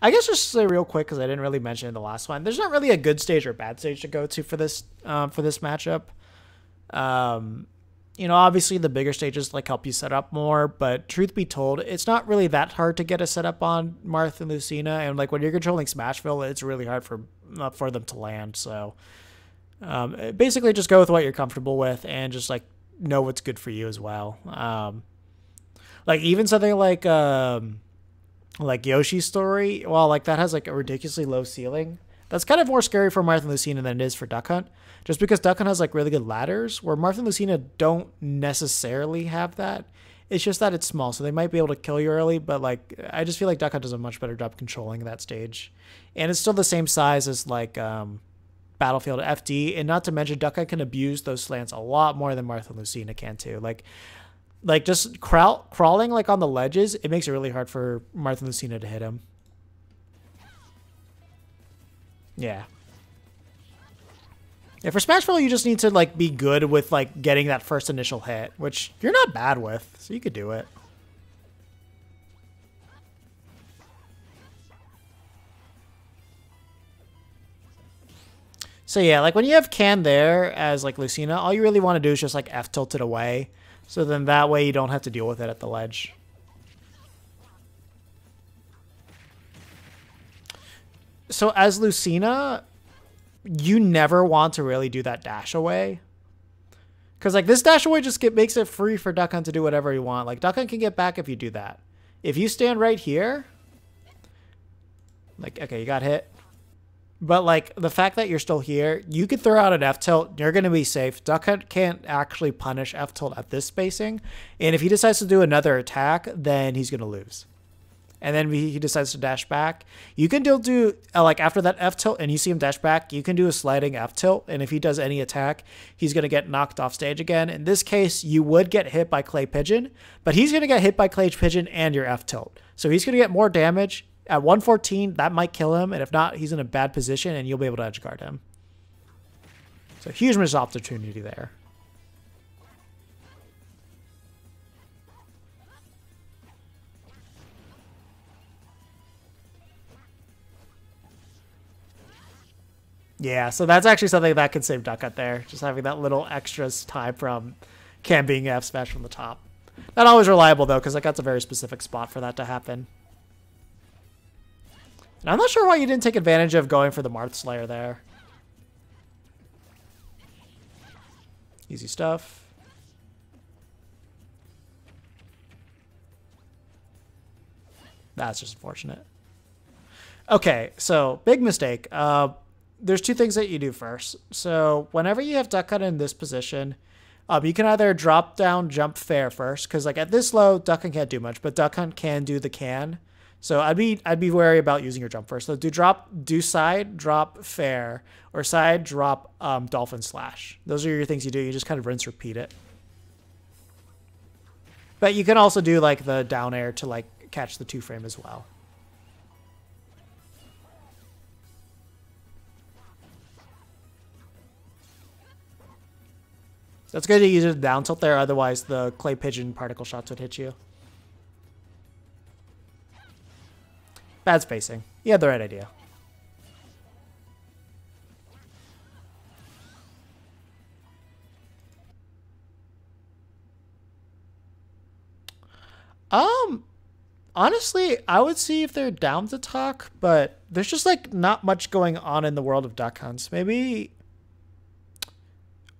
I guess just say real quick because I didn't really mention in the last one. There's not really a good stage or bad stage to go to for this matchup. Obviously the bigger stages like help you set up more, but truth be told, it's not really that hard to get a setup on Marth and Lucina, and like when you're controlling Smashville, it's really hard for them to land. So basically, just go with what you're comfortable with, and just like know what's good for you as well. Like even something like Yoshi's Story, well, like that has like a ridiculously low ceiling. That's kind of more scary for Marth and Lucina than it is for Duck Hunt, just because Duck Hunt has like really good ladders, where Marth and Lucina don't necessarily have that. It's just that it's small, so they might be able to kill you early, but like I just feel like Duck Hunt does a much better job controlling that stage, and it's still the same size as like Battlefield FD, and not to mention Duck Hunt can abuse those slants a lot more than Marth and Lucina can too. Like just crawling like on the ledges, it makes it really hard for Marth and Lucina to hit him. Yeah. Yeah, for Smashville, you just need to like be good with like getting that first initial hit, which you're not bad with, so you could do it. So yeah, like when you have Can there as like Lucina, all you really want to do is just like F tilt it away. So then that way you don't have to deal with it at the ledge. So as Lucina, you never want to really do that dash away. Because like this dash away just makes it free for Duck Hunt to do whatever you want. Like Duck Hunt can get back if you do that. If you stand right here, like, okay, you got hit. But like the fact that you're still here, you could throw out an F tilt. You're going to be safe. Duck Hunt can't actually punish F tilt at this spacing. And if he decides to do another attack, then he's going to lose. And then he decides to dash back. You can still do, like after that F tilt and you see him dash back, you can do a sliding F tilt. And if he does any attack, he's going to get knocked off stage again. In this case, you would get hit by Clay Pigeon, but he's going to get hit by Clay Pigeon and your F tilt. So he's going to get more damage. At 114, that might kill him. And if not, he's in a bad position and you'll be able to edge guard him. So huge missed opportunity there. Yeah, so that's actually something that can save Duck Hunt there. Just having that little extra time from Cam being F smash from the top. Not always reliable though, because like that's a very specific spot for that to happen. And I'm not sure why you didn't take advantage of going for the Marth Slayer there. Easy stuff. That's just unfortunate. Okay, so big mistake. There's two things that you do first. So whenever you have Duck Hunt in this position, you can either drop down, jump fair first, because like at this low, Duck Hunt can't do much, but Duck Hunt can do the can. So I'd be wary about using your jump first. So do side, drop fair, or side, drop dolphin slash. Those are your things you do. You just kind of rinse, repeat it. But you can also do like the down air to like catch the 2-frame as well. That's good to use a down tilt there, otherwise the Clay Pigeon particle shots would hit you. Bad spacing. You had the right idea. Honestly, I would see if they're down to talk, but there's just like not much going on in the world of Duck Hunts. Maybe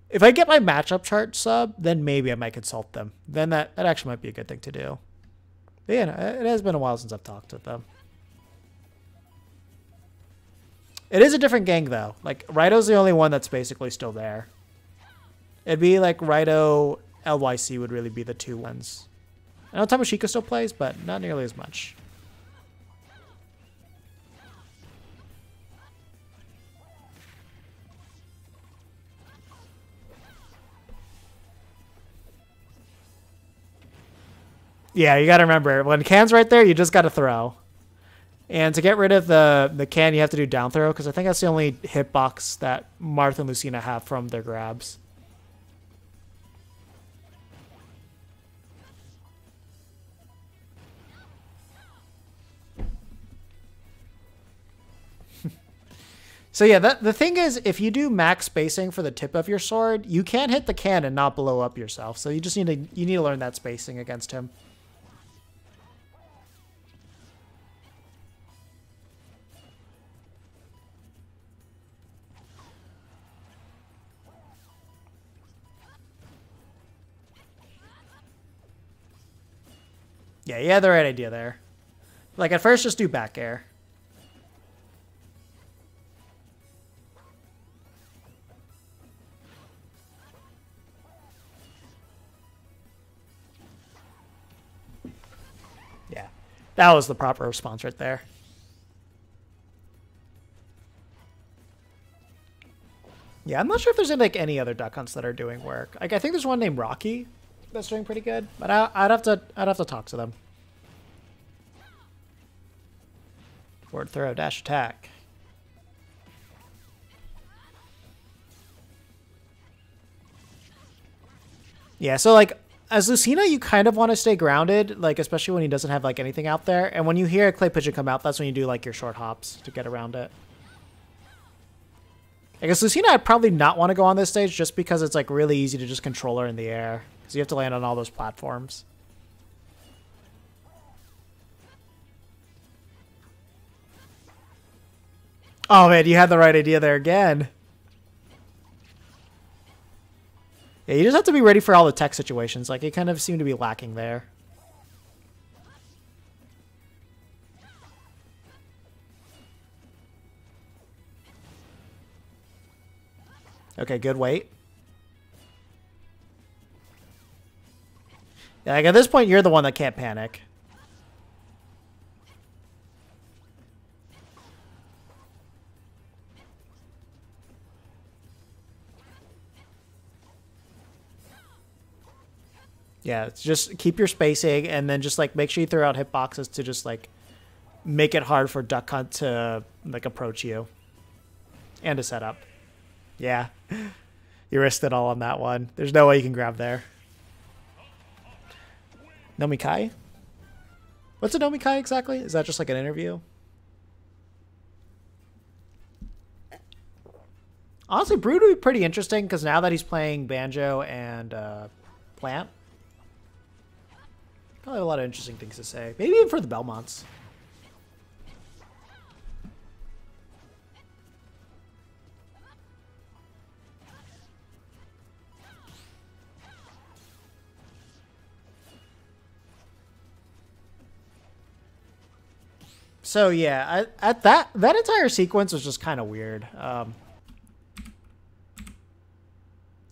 if I get my matchup chart sub, then maybe I might consult them. Then that actually might be a good thing to do. But yeah, it has been a while since I've talked with them. It is a different gang though. Like Raito's the only one that's basically still there. It'd be like Raito, LYC would really be the two ones. I know Tamashika still plays, but not nearly as much. Yeah, you gotta remember, when Can's right there, you just gotta throw. And to get rid of the can, you have to do down throw, because I think that's the only hitbox that Marth and Lucina have from their grabs. So yeah, the thing is, if you do max spacing for the tip of your sword, you can't hit the can and not blow up yourself. So you just need to learn that spacing against him. Yeah, you had the right idea there. Like at first, just do back air. Yeah, that was the proper response right there. Yeah, I'm not sure if there's like any other duck hunts that are doing work. Like I think there's one named Rocky that's doing pretty good, but I'd have to talk to them. Forward throw, dash attack. Yeah, so like as Lucina, you kind of want to stay grounded, like especially when he doesn't have like anything out there. And when you hear a clay pigeon come out, that's when you do like your short hops to get around it. I guess Lucina, I'd probably not want to go on this stage just because it's like really easy to just control her in the air because you have to land on all those platforms. Oh man, you had the right idea there again. Yeah, you just have to be ready for all the tech situations. Like, it kind of seemed to be lacking there. Okay, good wait. Yeah, like at this point, you're the one that can't panic. Yeah, it's just keep your spacing and then just like make sure you throw out hitboxes to just like make it hard for Duck Hunt to like approach you and to set up. Yeah, you risked it all on that one. There's no way you can grab there. Nomikai? What's a Nomikai exactly? Is that just like an interview? Honestly, Brood would be pretty interesting because now that he's playing Banjo and Plant, probably a lot of interesting things to say. Maybe even for the Belmonts. So yeah, at that entire sequence was just kind of weird.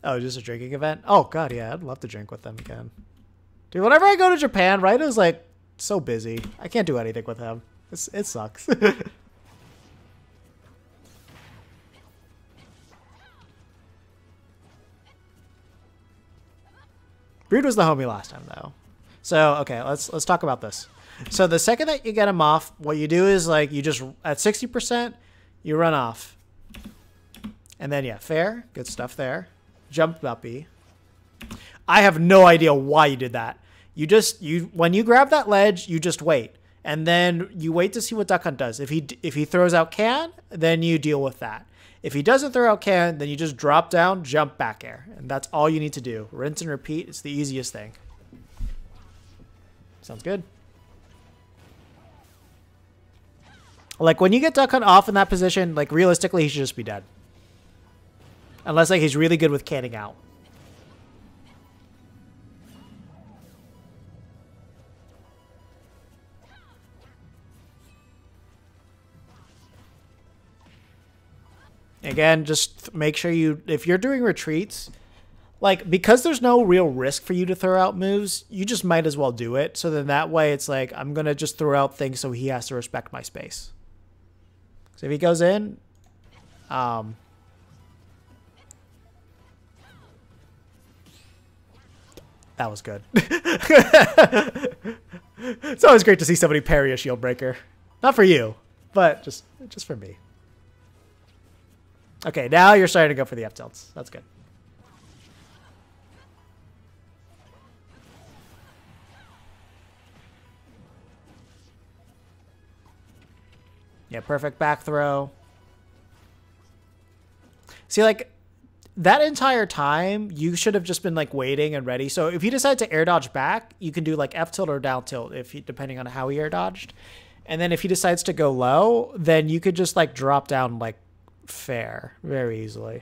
Oh, just a drinking event? Oh god, yeah, I'd love to drink with them again. Dude, whenever I go to Japan, Raito's like so busy. I can't do anything with him. It sucks. Brood was the homie last time though. So okay, let's talk about this. So the second that you get him off, what you do is like you just at 60%, you run off. And then yeah, fair, good stuff there. Jump uppy. I have no idea why you did that. When you grab that ledge, you just wait. And then you wait to see what Duck Hunt does. If he throws out can, then you deal with that. If he doesn't throw out can, then you just drop down, jump back air. And that's all you need to do. Rinse and repeat. It's the easiest thing. Sounds good. Like when you get Duck Hunt off in that position, like realistically, he should just be dead. Unless like he's really good with canning out. Again, just make sure if you're doing retreats, like because there's no real risk for you to throw out moves, you just might as well do it. So then that way it's like, I'm going to just throw out things so he has to respect my space. So if he goes in, that was good. It's always great to see somebody parry a shield breaker. Not for you, but just for me. Okay, now you're starting to go for the F-tilts. That's good. Yeah, perfect back throw. See, like, that entire time, you should have just been, like, waiting and ready. So if you decide to air dodge back, you can do, like, F tilt or down tilt, depending on how he air dodged. And then if he decides to go low, then you could just, like, drop down, like, fair very easily.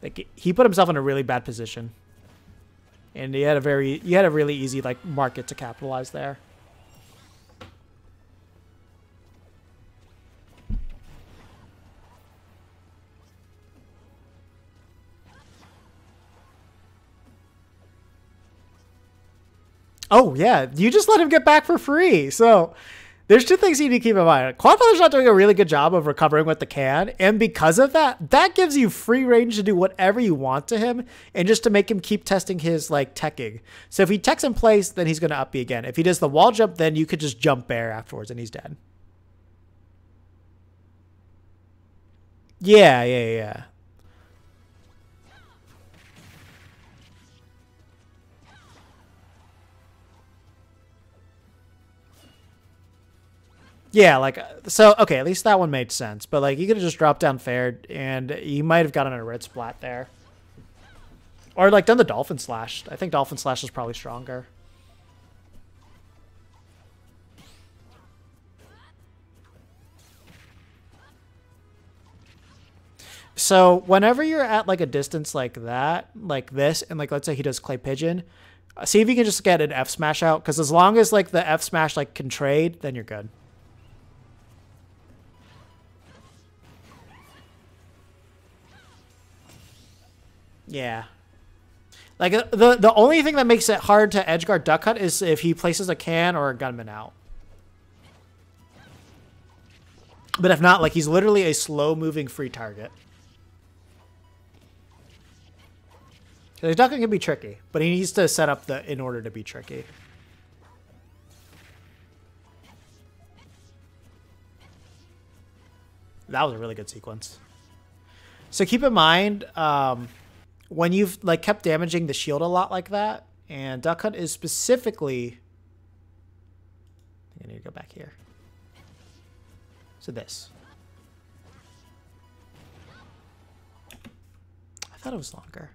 Like, he put himself in a really bad position. And you had a really easy, like, market to capitalize there. Oh, yeah. You just let him get back for free. So there's two things you need to keep in mind. Quadfather's not doing a really good job of recovering with the can. And because of that, that gives you free range to do whatever you want to him and just to make him keep testing his, like, teching. So if he techs in place, then he's going to up B again. If he does the wall jump, then you could just jump bear afterwards and he's dead. Yeah. Yeah, like, so, okay, at least that one made sense. But, like, you could have just dropped down fair, and you might have gotten a red splat there. Or, like, done the dolphin slash. I think dolphin slash is probably stronger. So, whenever you're at, like, a distance like that, like this, and, like, let's say he does clay pigeon, see if you can just get an F smash out, because as long as, like, the F smash, like, can trade, then you're good. Yeah. Like, the only thing that makes it hard to edgeguard duck hunt is if he places a can or a gunman out. But if not, like, he's literally a slow-moving free target. The duck hunt can be tricky, but he needs to set up in order to be tricky. That was a really good sequence. So keep in mind, when you've, like, kept damaging the shield a lot like that, and duck hunt is specifically, I need to go back here. So this. I thought it was longer.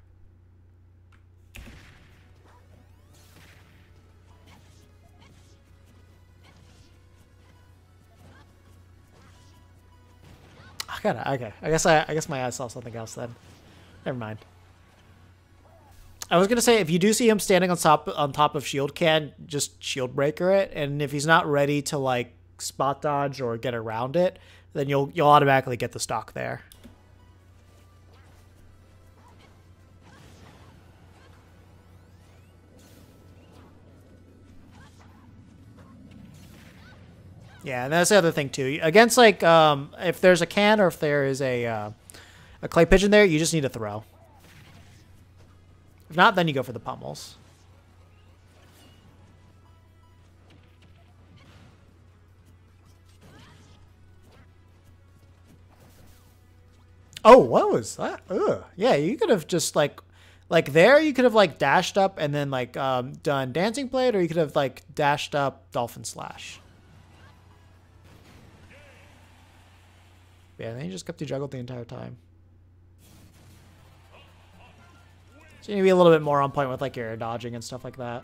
Okay. I guess my eyes saw something else then. Never mind. I was gonna say, if you do see him standing on top of shield can, just shield breaker it, and if he's not ready to, like, spot dodge or get around it, then you'll automatically get the stock there. Yeah, and that's the other thing too. Against, like, if there's a can or if there is a clay pigeon there, you just need to throw. If not, then you go for the pummels. Oh, what was that? Ugh. Yeah, you could have just, like there, you could have, like, dashed up and then, like, done dancing blade, or you could have, like, dashed up dolphin slash. Yeah, and then you just kept you juggled the entire time. So you need to be a little bit more on point with, like, your dodging and stuff like that.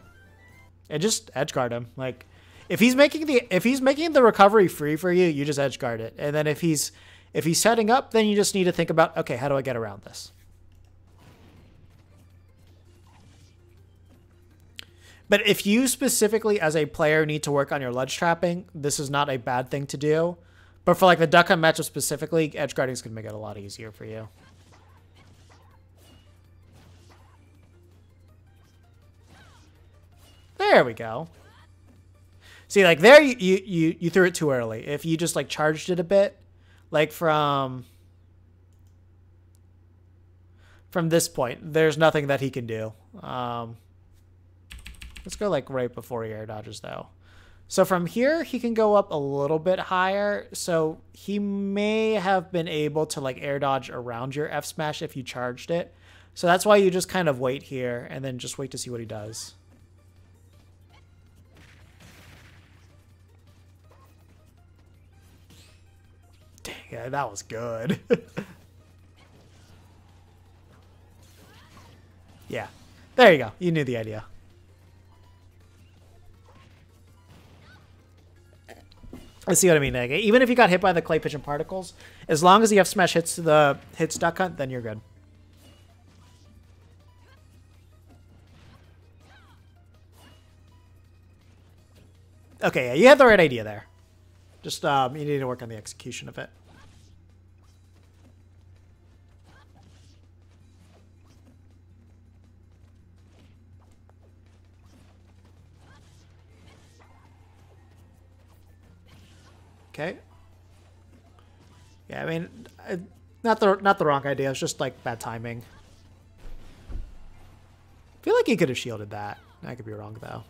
And just edge guard him. Like, if he's making the recovery free for you, you just edge guard it. And then if he's setting up, then you just need to think about, okay, how do I get around this? But if you specifically as a player need to work on your ledge trapping, this is not a bad thing to do. But for, like, the duck hunt matchup specifically, edge guarding is going to make it a lot easier for you. There we go. See, like, there you threw it too early. If you just, like, charged it a bit, like, from this point, there's nothing that he can do. Let's go, like, right before he air dodges, though. So from here, he can go up a little bit higher. So he may have been able to, like, air dodge around your F smash if you charged it. So that's why you just kind of wait here and then just wait to see what he does. Dang Yeah, that was good. Yeah. There you go. You knew the idea. I see what I mean. Like, even if you got hit by the clay pigeon particles, as long as the F smash hits Duck Hunt, then you're good. Okay, yeah, you had the right idea there. Just you need to work on the execution of it. Okay. Yeah, I mean, not the wrong idea. It's just like bad timing. I feel like he could have shielded that. I could be wrong though.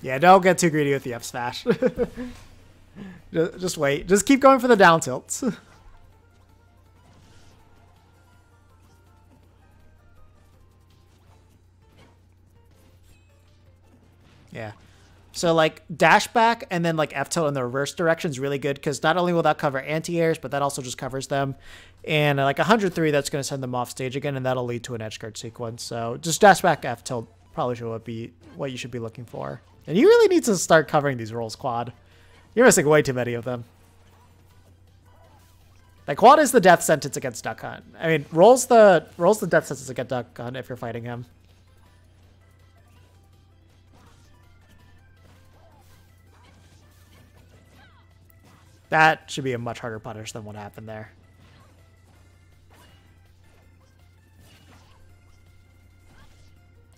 Yeah, don't get too greedy with the F smash. Just wait. Just keep going for the down tilts. Yeah. So like dash back and then like F tilt in the reverse direction is really good because not only will that cover anti-airs, but that also just covers them. And like 103, that's going to send them off stage again, and that'll lead to an edge guard sequence. So just dash back F tilt probably should be what you should be looking for. And you really need to start covering these rolls, Quad. You're missing way too many of them. Like Quad is the death sentence against Duck Hunt. I mean, rolls the death sentence against Duck Hunt if you're fighting him. That should be a much harder punish than what happened there.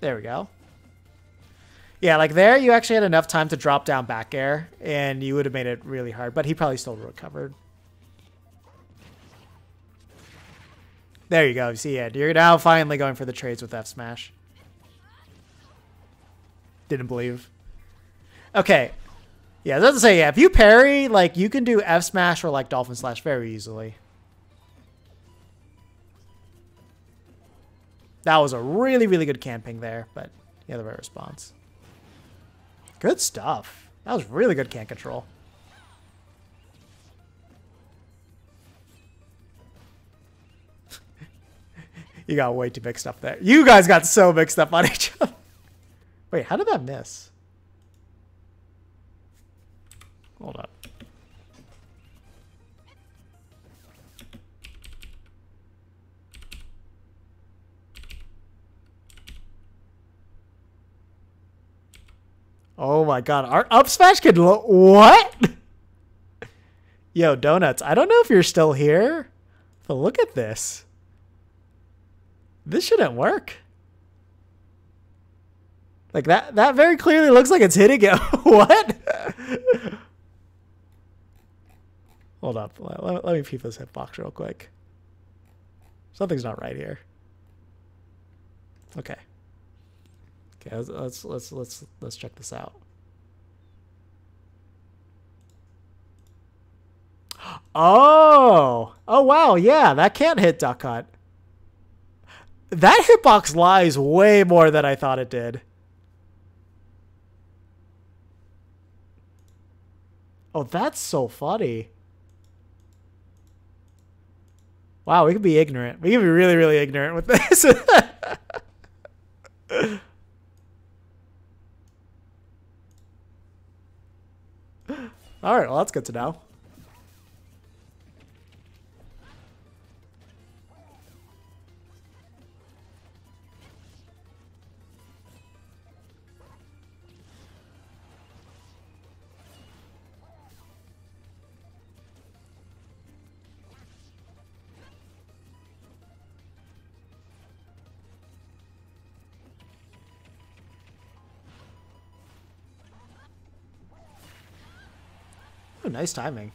There we go. Yeah, like there you actually had enough time to drop down back air, and you would have made it really hard, but he probably still recovered. There you go. You see it. You're now finally going for the trades with F smash. Didn't believe. Okay. Yeah, I was about to say, yeah, if you parry, like, you can do F smash or like Dolphin Slash very easily. That was a really, really good camping there, but yeah, the right response. Good stuff. That was really good camp control. You got way too mixed up there. You guys got so mixed up on each other. Wait, how did that miss? Hold up. Oh my god, our up smash can what? Yo, Donuts, I don't know if you're still here, but look at this. This shouldn't work. Like that very clearly looks like it's hitting it. What? Hold up. Let me peep this hitbox real quick. Something's not right here. Okay. Okay, let's check this out. Oh wow, yeah, that can't hit Duck Hunt. That hitbox lies way more than I thought it did. Oh, that's so funny. Wow, we can be ignorant. We can be really, really ignorant with this. All right, well, that's good to know. Oh, nice timing.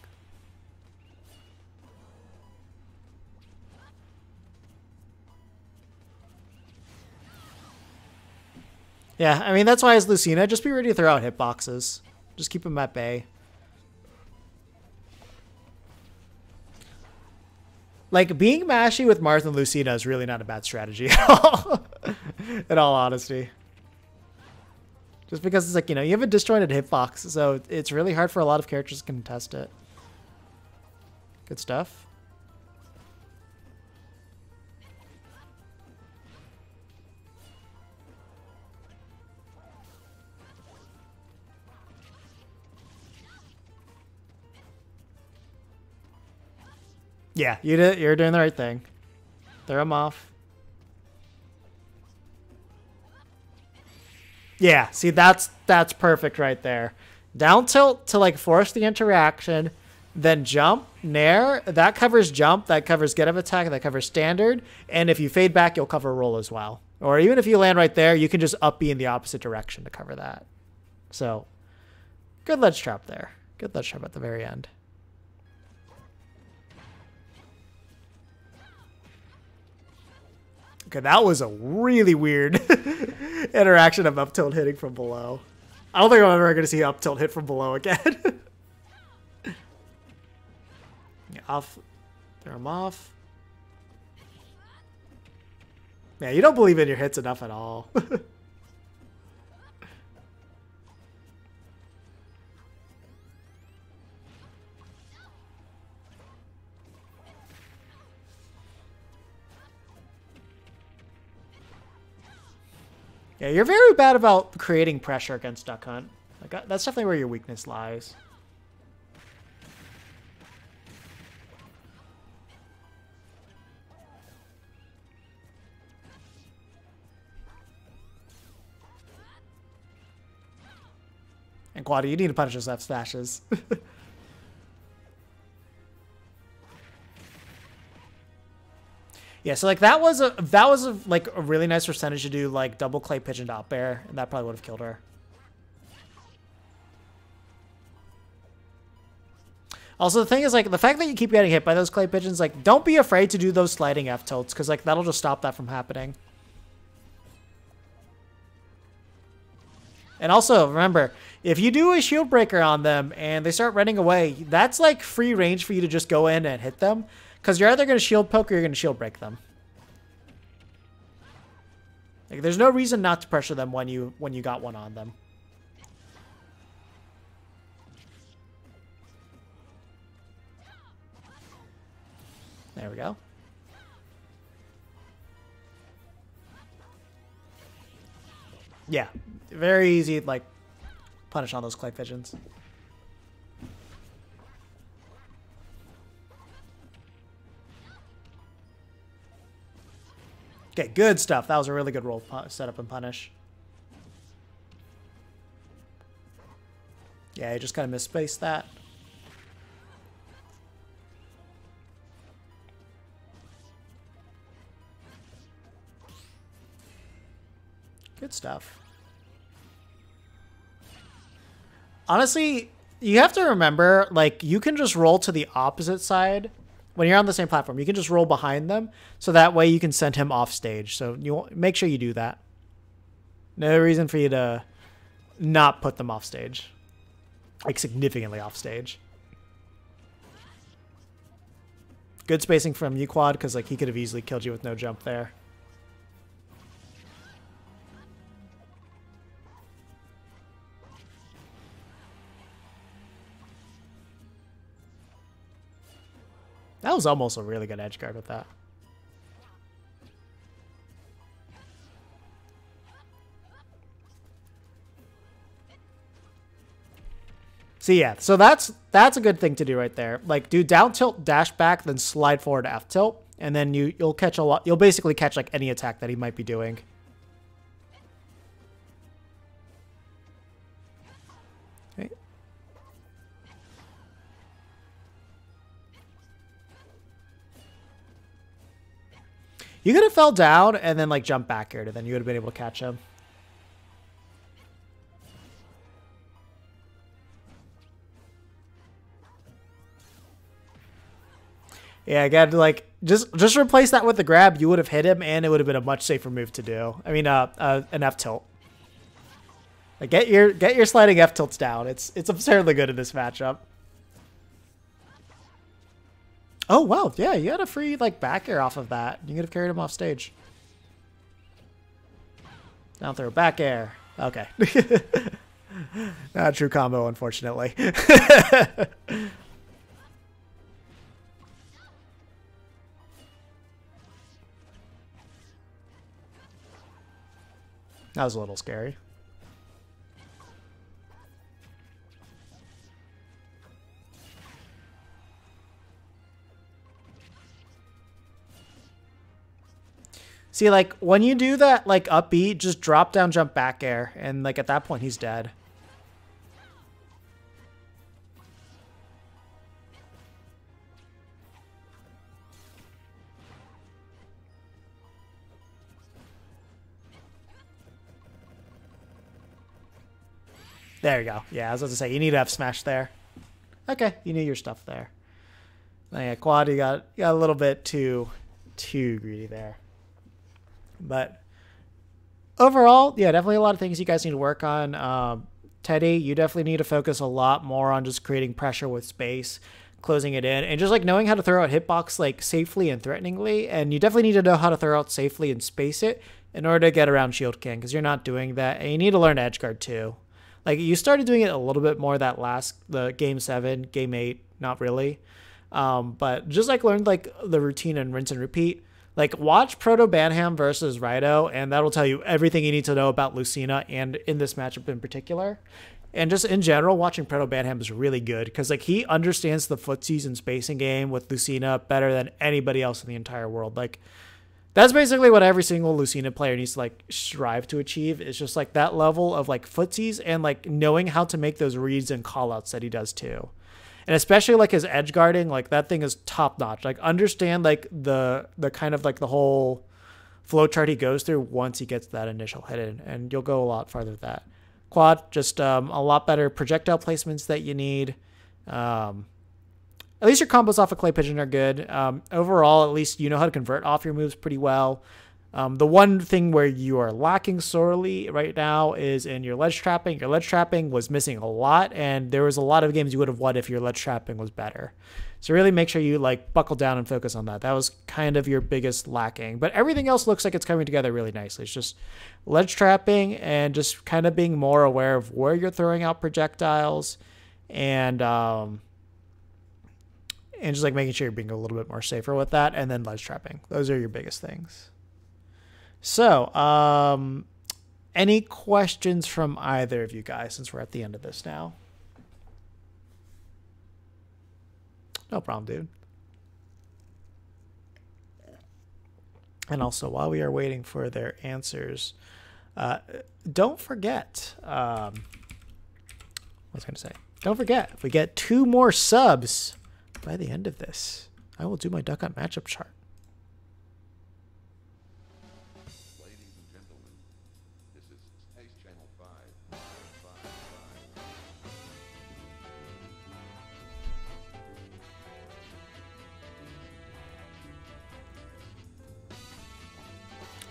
Yeah, I mean, that's why as Lucina, just be ready to throw out hitboxes. Just keep them at bay. Like, being mashy with Marth and Lucina is really not a bad strategy at all. In all honesty. Just because it's like, you know, you have a disjointed hitbox, so it's really hard for a lot of characters to contest it. Good stuff. Yeah, you're doing the right thing. Throw him off. Yeah, see, that's perfect right there. Down tilt to like force the interaction, then jump, nair. That covers jump, that covers get up attack, that covers standard. And if you fade back, you'll cover roll as well. Or even if you land right there, you can just up B in the opposite direction to cover that. So, good ledge trap there. Good ledge trap at the very end. Okay, that was a really weird interaction of up tilt hitting from below. I don't think I'm ever going to see up tilt hit from below again. Off. Throw him off. Man, you don't believe in your hits enough at all. Yeah, you're very bad about creating pressure against Duck Hunt. Like, that's definitely where your weakness lies. And Quaddy, you need to punish those F smashes. Yeah, so like that was like a really nice percentage to do like double clay pigeon to up air, and that probably would have killed her. Also, the thing is, like, the fact that you keep getting hit by those clay pigeons, like, don't be afraid to do those sliding F tilts, because like that'll just stop that from happening. And also, remember, if you do a shield breaker on them and they start running away, that's like free range for you to just go in and hit them. Because you're either going to shield poke or you're going to shield break them. Like, there's no reason not to pressure them when you got one on them. There we go. Yeah, very easy, like, punish on those clay pigeons. Okay, good stuff. That was a really good roll setup and punish. Yeah, you just kind of misspaced that. Good stuff. Honestly, you have to remember, like, you can just roll to the opposite side. When you're on the same platform, you can just roll behind them, so that way you can send him off stage. So you make sure you do that. No reason for you to not put them off stage, like significantly off stage. Good spacing from you, Quad, because like he could have easily killed you with no jump there. That was almost a really good edge guard with that. So yeah, so that's a good thing to do right there. Like, do down tilt, dash back, then slide forward to F tilt, and then you'll catch a lot. You'll basically catch like any attack that he might be doing. Okay. You could have fell down and then like jump back here, and then you would have been able to catch him. Yeah, again, like just replace that with the grab. You would have hit him, and it would have been a much safer move to do. I mean, an F tilt. Like, get your sliding F tilts down. It's absurdly good in this matchup. Oh wow, yeah, you had a free like back air off of that. You could have carried him off stage. Down throw, back air. Okay. Not a true combo, unfortunately. That was a little scary. See, like, when you do that, like, up B, just drop down, jump back air. And, like, at that point, he's dead. There you go. Yeah, I was about to say, you need to have smash there. Okay, you need your stuff there. Now, yeah, quad, you got a little bit too greedy there. But overall, yeah, definitely a lot of things you guys need to work on. Teddy, you definitely need to focus a lot more on just creating pressure with space, closing it in, and just like knowing how to throw out hitbox like safely and threateningly. And you definitely need to know how to throw out safely and space it in order to get around Shield King, because you're not doing that. And you need to learn edge guard too. Like, you started doing it a little bit more the game 7, game 8, not really. But just like learn like the routine and rinse and repeat. Like, watch Proto Banham versus Rido, and that'll tell you everything you need to know about Lucina, and in this matchup in particular. And just in general, watching Proto Banham is really good, because like he understands the footsies and spacing game with Lucina better than anybody else in the entire world. Like, that's basically what every single Lucina player needs to like strive to achieve. It's just like that level of like footsies and like knowing how to make those reads and callouts that he does too. And especially like his edge guarding, like that thing is top notch. Like, understand like the kind of like the whole flow chart he goes through once he gets that initial hit in, and you'll go a lot farther with that. Quad, just a lot better projectile placements that you need. At least your combos off of Clay Pigeon are good. Overall, at least you know how to convert off your moves pretty well. The one thing where you are lacking sorely right now is in your ledge trapping. Your ledge trapping was missing a lot, and there was a lot of games you would have won if your ledge trapping was better. So really make sure you like buckle down and focus on that. That was kind of your biggest lacking. But everything else looks like it's coming together really nicely. It's just ledge trapping and just kind of being more aware of where you're throwing out projectiles, and just like making sure you're being a little bit more safer with that, and then ledge trapping. Those are your biggest things. So, any questions from either of you guys, since we're at the end of this now? No problem, dude. And also, while we are waiting for their answers, don't forget, what was I going to say? Don't forget, if we get 2 more subs by the end of this, I will do my Duck Hunt matchup chart.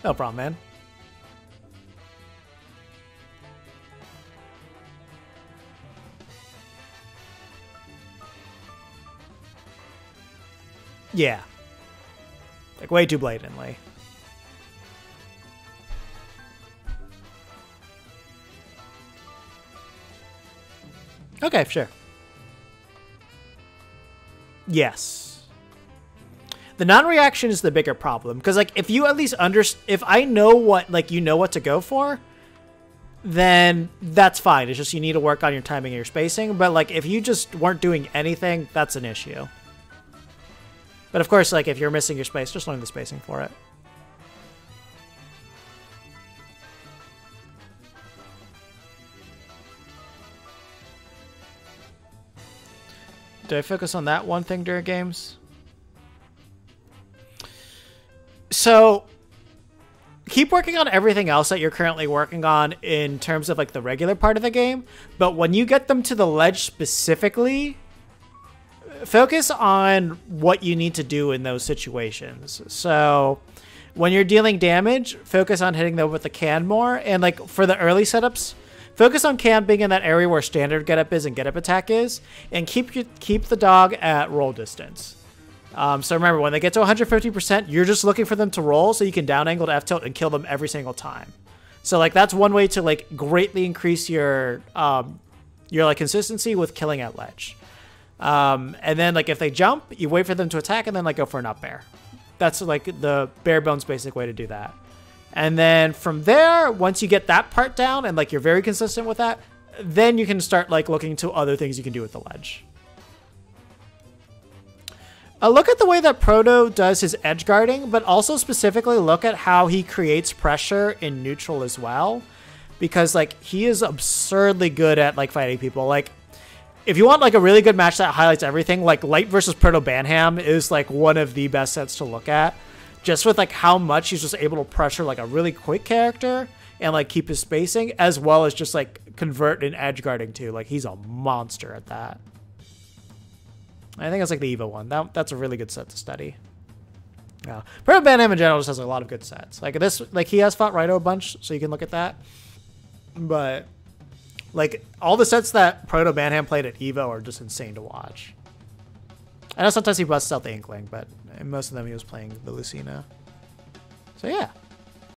No problem, man. Yeah. Like, way too blatantly. Okay, sure. Yes. The non-reaction is the bigger problem, because like if you at least if I know what, like, you know what to go for, then that's fine. It's just you need to work on your timing and your spacing. But like if you just weren't doing anything, that's an issue. But of course, like if you're missing your space, just learn the spacing for it. Did I focus on that one thing during games? So keep working on everything else that you're currently working on in terms of like the regular part of the game. But when you get them to the ledge specifically, focus on what you need to do in those situations. So when you're dealing damage, focus on hitting them with the can more. And like for the early setups, focus on can being in that area where standard get up is and get up attack is, and keep the dog at roll distance. So remember, when they get to 150%, you're just looking for them to roll so you can down angle to F tilt and kill them every single time. So like that's one way to like greatly increase your like consistency with killing at ledge. And then like if they jump, you wait for them to attack and then like go for an up air. That's like the bare bones basic way to do that. And then from there, once you get that part down and like you're very consistent with that, then you can start like looking to other things you can do with the ledge. Look at the way that Proto does his edge guarding, but also specifically look at how he creates pressure in neutral as well. Because like he is absurdly good at like fighting people. Like if you want like a really good match that highlights everything, like Light versus Proto Banham is like one of the best sets to look at. Just with like how much he's just able to pressure like a really quick character and like keep his spacing, as well as just like convert in edge guarding too. Like he's a monster at that. I think it's like the Evo one. That's a really good set to study. Yeah, Proto Banham in general just has a lot of good sets. Like this, like he has fought Rhino a bunch, so you can look at that. But like all the sets that Proto Banham played at Evo are just insane to watch. I know sometimes he busts out the Inkling, but in most of them he was playing the Lucina. So yeah.